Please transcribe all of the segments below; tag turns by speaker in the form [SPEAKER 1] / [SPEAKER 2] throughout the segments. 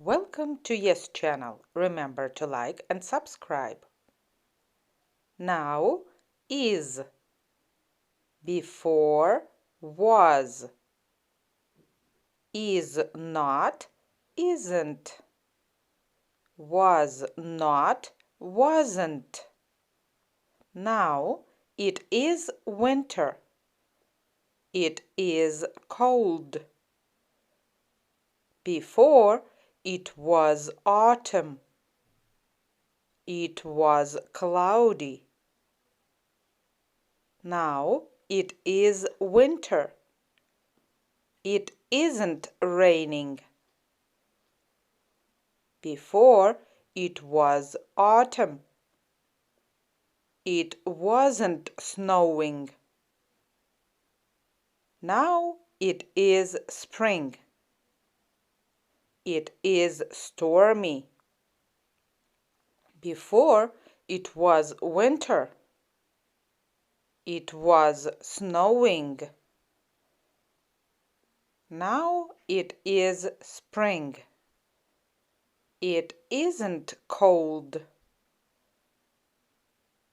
[SPEAKER 1] Welcome to Yes channel. Remember to like and subscribe. Now is, before was, is not, isn't, was not, wasn't. Now it is winter. It is cold. Before it was autumn. It was cloudy. Now it is winter. It isn't raining. Before it was autumn. It wasn't snowing. Now it is spring. It is stormy. Before it was winter. It was snowing. Now it is spring. It isn't cold.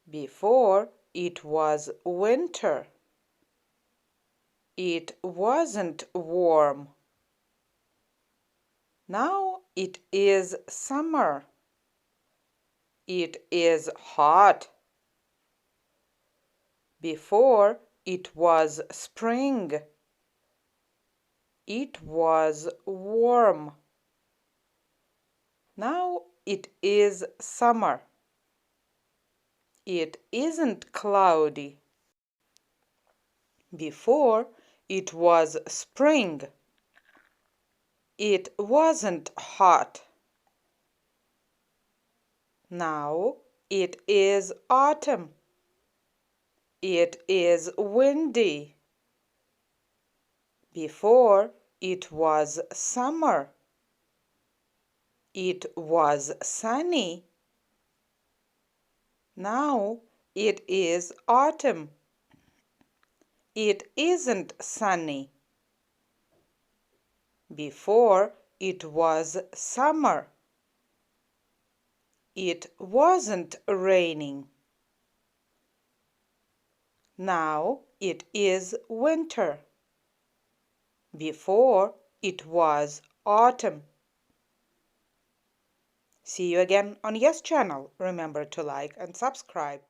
[SPEAKER 1] Before it was winter. It wasn't warm. Now it is summer. It is hot. Before it was spring. It was warm. Now it is summer. It isn't cloudy. Before it was spring. It wasn't hot. Now it is autumn. It is windy. Before it was summer. It was sunny. Now it is autumn. It isn't sunny. Before it was summer. It wasn't raining. Now it is winter. Before it was autumn. See you again on Yes channel. Remember to like and subscribe.